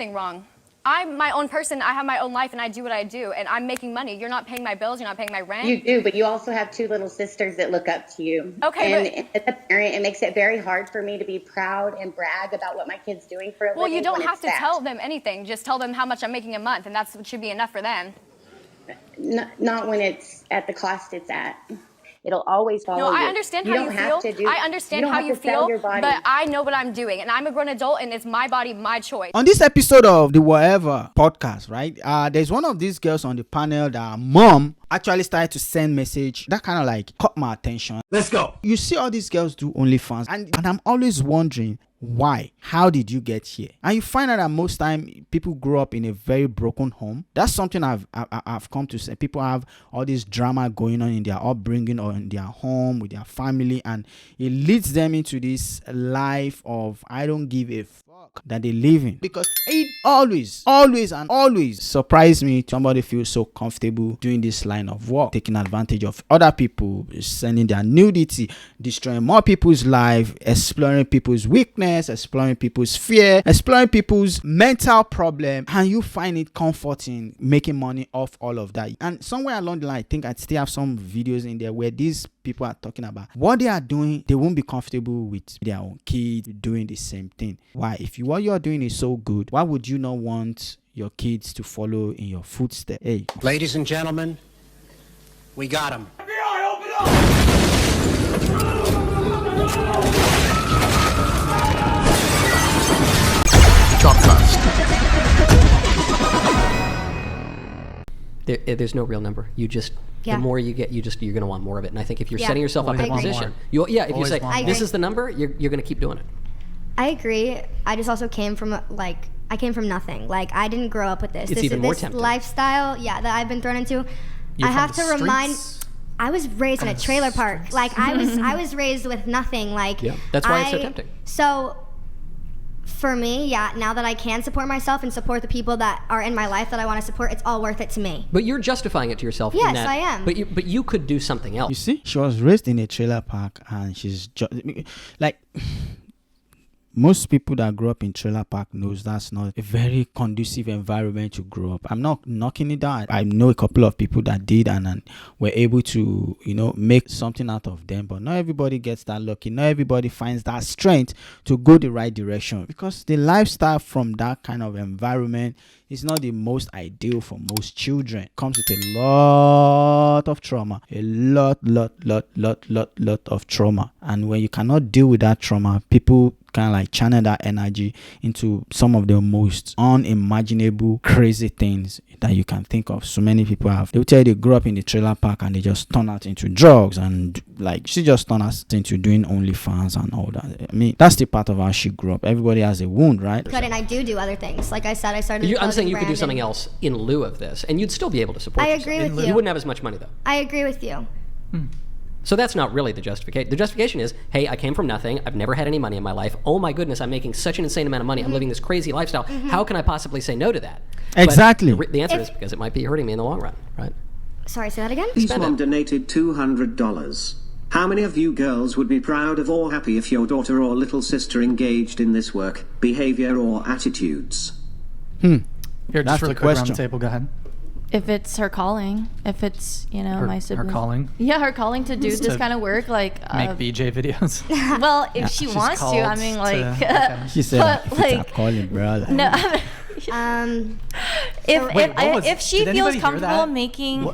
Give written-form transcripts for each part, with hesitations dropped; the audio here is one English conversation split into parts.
anything wrong. I'm my own person. I have my own life, and I do what I do, and I'm making money. You're not paying my bills. You're not paying my rent. You do, but you also have 2 little sisters that look up to you. Okay, and as a parent, it makes it very hard for me to be proud and brag about what my kid's doing for a living. Well, you don't have to tell them anything. Just tell them how much I'm making a month, and that's what should be enough for them. Not when it's at the cost it's at. It'll always follow you. No, I understand how you feel. I understand how you feel, but I know what I'm doing, and I'm a grown adult, and it's my body, my choice. On this episode of the Whatever podcast, right, there's one of these girls on the panel that mom actually started to send message that kind of like caught my attention. Let's go. You see all these girls do OnlyFans, and I'm always wondering, why? How did you get here? And you find out that most time people grow up in a very broken home. That's something I've come to say. People have all this drama going on in their upbringing or in their home with their family, and it leads them into this life of I don't give a fuck that they live in. Because it always surprised me somebody feels so comfortable doing this line of work, taking advantage of other people, sending their nudity, destroying more people's life, exploring people's weakness, exploring people's fear, exploring people's mental problem, and you find it comforting making money off all of that. And somewhere along the line, I think I still have some videos in there where these people are talking about what they are doing. They won't be comfortable with their own kids doing the same thing. Why? If what you're doing is so good, why would you not want your kids to follow in your footsteps? Hey, ladies and gentlemen, we got him. FBI, open up! There's no real number. You just the more you get, you're going to want more of it. And I think if you're setting yourself up in a position, if you say this is the number, you're going to keep doing it. I agree. I just also came from I came from nothing. Like I didn't grow up with this. It's even more tempting. Lifestyle, that I've been thrown into. I have to remind. I was raised in a trailer park. Like I was raised with nothing. Like that's why it's so tempting. So for me, now that I can support myself and support the people that are in my life that I want to support, it's all worth it to me. But you're justifying it to yourself. Yes, in that, I am. But you could do something else. you see, she was raised in a trailer park, and she's like. Most people that grow up in trailer park knows that's not a very conducive environment to grow up. I'm not knocking it down. I know a couple of people that did and were able to, make something out of them. But not everybody gets that lucky. Not everybody finds that strength to go the right direction, because the lifestyle from that kind of environment is not the most ideal for most children. It comes with a lot of trauma, a lot of trauma. And when you cannot deal with that trauma, people kind of like channel that energy into some of the most unimaginable crazy things that you can think of. So many people they'll tell you they grew up in the trailer park and they just turn out into drugs, and like she just turned out into doing OnlyFans and all that. I mean, that's the part of how she grew up. Everybody has a wound, right? And I do other things. Like I said, I started I'm saying you could do something else in lieu of this, and you'd still be able to support yourself. I agree with you. You wouldn't have as much money, though. I agree with you. So that's not really the justification. The justification is, hey, I came from nothing. I've never had any money in my life. Oh my goodness, I'm making such an insane amount of money. I'm living this crazy lifestyle. How can I possibly say no to that? Exactly. But the answer is because it might be hurting me in the long run, right? Sorry, say that again? This one donated $200. How many of you girls would be proud of or happy if your daughter or little sister engaged in this work, behavior, or attitudes? Here, just really quick around the table, go ahead. If it's her calling, if it's, my sibling. Her calling? Yeah, her calling to do this kind of work, like... make BJ videos? Well, if she wants to, I mean, like... She said, stop calling, bro. No, if she feels comfortable making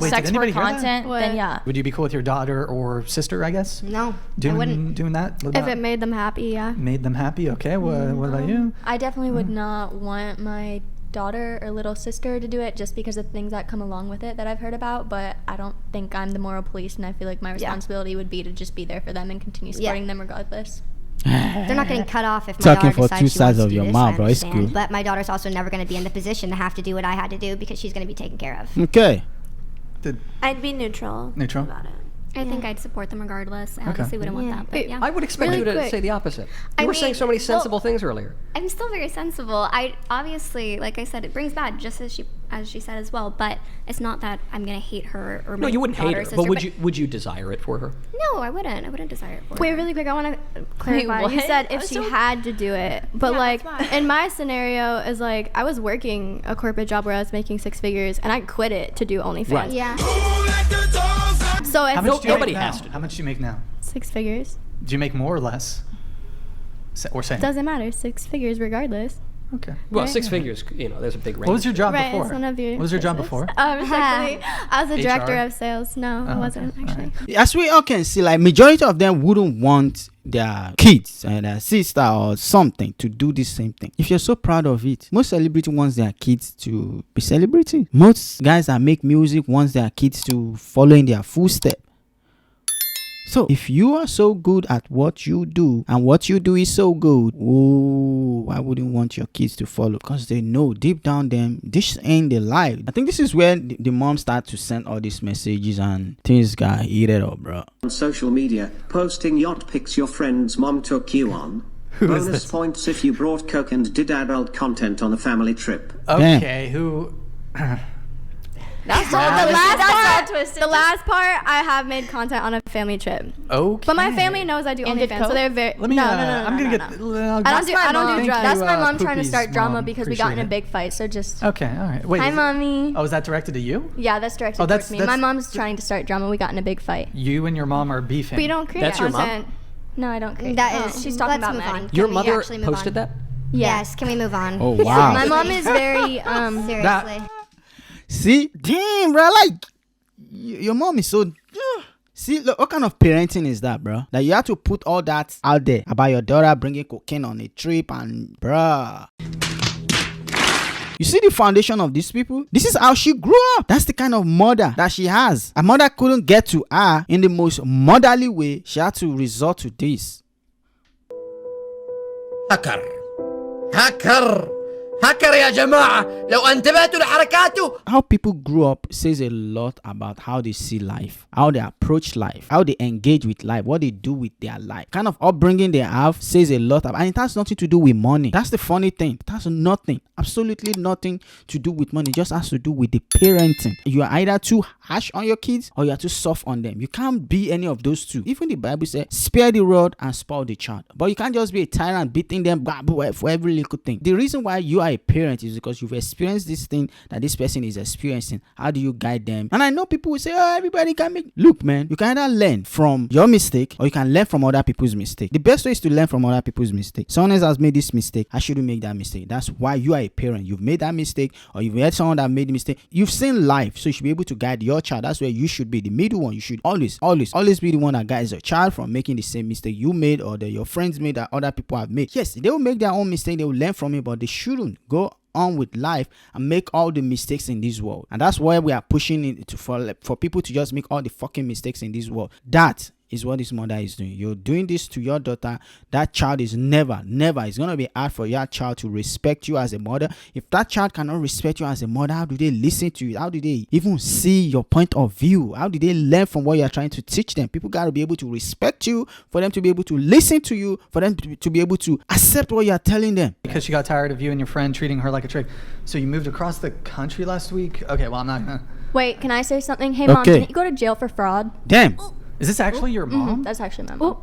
sex work content, then yeah. Would you be cool with your daughter or sister, I guess? No, I wouldn't. Doing that? If it made them happy, yeah. Made them happy, okay. What about you? I definitely would not want my daughter or little sister to do it, just because of things that come along with it that I've heard about, but I don't think I'm the moral police, and I feel like my responsibility would be to just be there for them and continue supporting them regardless. They're not getting cut off if my Talking daughter for two sides of your mouth, bro. It's cool. But my daughter's also never going to be in the position to have to do what I had to do, because she's going to be taken care of. Okay. I'd be neutral about it. I think I'd support them regardless. I obviously wouldn't want that, but yeah. I would expect you to say the opposite. You were saying so many sensible things earlier. I'm still very sensible. I obviously, like I said, it brings bad, just as she said as well. But it's not that I'm gonna hate her or my you wouldn't hate her, sister, but would you desire it for her? No, I wouldn't. I wouldn't desire it for her. Wait, really quick, I want to clarify. You said if she had to do it, but in my scenario, is like I was working a corporate job where I was making 6 figures, and I quit it to do OnlyFans. Right. Yeah. So if nobody has to. How much do you make now? 6 figures. Do you make more or less? Or same? Doesn't matter. 6 figures regardless. Okay. Well, 6 figures, there's a big range. What was your job before? It's one of your what was your job before? Respectfully, I was a director of sales. No, I wasn't actually. Right. As we all can see, like majority of them wouldn't want their kids and their sister or something to do the same thing. If you're so proud of it, most celebrity wants their kids to be celebrity. Most guys that make music wants their kids to follow in their footsteps. So if you are so good at what you do and what you do is so good, I wouldn't want your kids to follow, because they know deep down them this ain't their life. I think this is where the mom start to send all these messages and things got heated up, bro. On social media, posting yacht pics your friend's mom took you on. Bonus points if you brought coke and did adult content on a family trip. Okay, who... The last part, I have made content on a family trip. Okay. But my family knows I do OnlyFans, so they're very. Let me. No. I'm gonna get. I don't do drugs. That's my mom trying to start drama because we got in a big fight. So just. Okay. All right. Wait. Hi, mommy. Oh, is that directed to you? Yeah, that's directed towards me. My mom's trying to start drama. We got in a big fight. You and your mom are beefing. But you don't create That's your content. mom? No, I don't create. She's talking about Maddie. Your mother posted that? Yes. Can we move on? Oh wow. My mom is very seriously. See, damn, bro, like your mom is so. See, look, what kind of parenting is that, bro? That you have to put all that out there about your daughter bringing cocaine on a trip and, bruh. You see the foundation of these people? This is how she grew up. That's the kind of mother that she has. Her mother couldn't get to her in the most motherly way. She had to resort to this. هاكر يا جماعة لو انتبهتوا لحركاته. How people grew up says a lot about how they see life, how they approach life, how they engage with life, what they do with their life. Kind of upbringing they have says a lot about, and it has nothing to do with money. That's the funny thing. It has nothing, absolutely nothing to do with money. It just has to do with the parenting. You are either too harsh on your kids or you are too soft on them. You can't be any of those two. Even the Bible says, spare the rod and spoil the child. But you can't just be a tyrant beating them for every little thing. The reason why you are a parent is because you've experienced this thing that this person is experiencing. How do you guide them? And I know people will say, oh, everybody can make. Look, man, you can either learn from your mistake or you can learn from other people's mistake. The best way is to learn from other people's mistake. Someone else has made this mistake. I shouldn't make that mistake. That's why you are a parent. You've made that mistake, or you've had someone that made the mistake. You've seen life, so you should be able to guide your child. That's where you should be the middle one. You should always be the one that guides your child from making the same mistake you made or that your friends made that other people have made. Yes, they will make their own mistake. They will learn from it, but they shouldn't go on with life and make all the mistakes in this world. And that's why we are pushing it for people to just make all the fucking mistakes in this world. That is what this mother is doing. You're doing this to your daughter. That child is never, it's going to be hard for your child to respect you as a mother. If that child cannot respect you as a mother, how do they listen to you? How do they even see your point of view? How do they learn from what you're trying to teach them? People got to be able to respect you, for them to be able to listen to you, for them to be able to accept what you're telling them. Because she got tired of you and your friend treating her like a trick. So you moved across the country last week? Okay, well, I'm not going to... Wait, can I say something? Hey, Mom, can you go to jail for fraud? Damn. Is this actually your mom? That's actually my mom.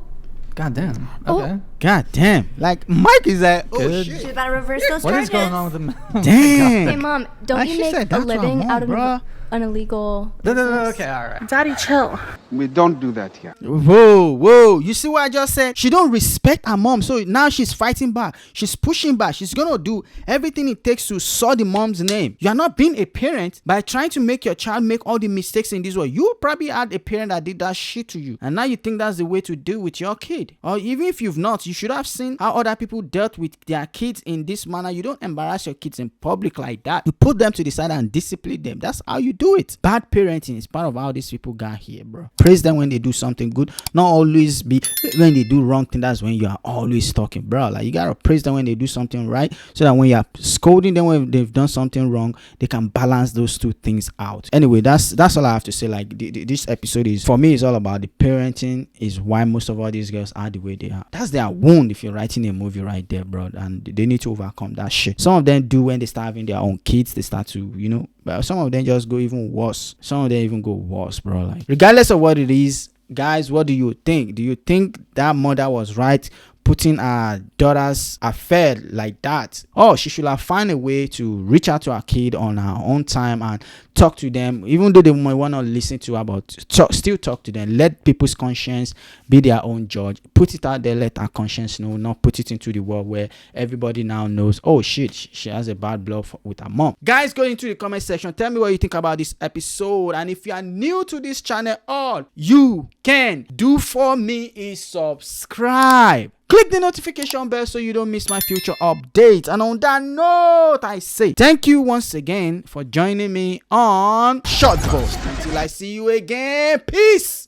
God damn. Okay. God damn. Like, Mike is like, oh Good. shit. She's about to reverse those What charges. is going on with the... Damn. Hey, Mom, don't you make a living out of an illegal No, okay, all right. Daddy, chill. We don't do that here. Whoa. You see what I just said? She don't respect her mom. So now she's fighting back. She's pushing back. She's going to do everything it takes to soil the mom's name. You are not being a parent by trying to make your child make all the mistakes in this world. You probably had a parent that did that shit to you. And now you think that's the way to deal with your kid. Or even if you've not, You should have seen how other people dealt with their kids in this manner. You don't embarrass your kids in public like that. You put them to the side and discipline them. That's how you do it. Bad parenting is part of how these people got here, bro. Praise them when they do something good. Not always be when they do wrong thing. That's when you are always talking, bro. Like, you gotta praise them when they do something right, so that when you are scolding them when they've done something wrong, they can balance those two things out. Anyway, that's all I have to say. Like, this episode is, for me, is all about the parenting is why most of all these girls are the way they are. That's their wound if you're writing a movie right there, bro. And they need to overcome that shit. Some of them do when they start having their own kids, they start to, you know, but some of them just go even worse. Some of them even go worse, bro. Like, regardless of what it is, guys, what do you think? Do you think that mother was right putting her daughter's affair like that? Oh, she should have found a way to reach out to her kid on her own time and talk to them, even though they might want to listen to her, but still talk to them. Let people's conscience be their own judge. Put it out there, let her conscience know, not put it into the world where everybody now knows, oh shit, she has a bad blood with her mom. Guys, go into the comment section, tell me what you think about this episode. And if you are new to this channel, all you can do for me is subscribe. Click the notification bell so you don't miss my future updates. And on that note, I say thank you once again for joining me on Short Post. Until I see you again, peace.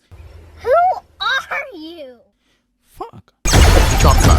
Who are you? Fuck. Chocolate.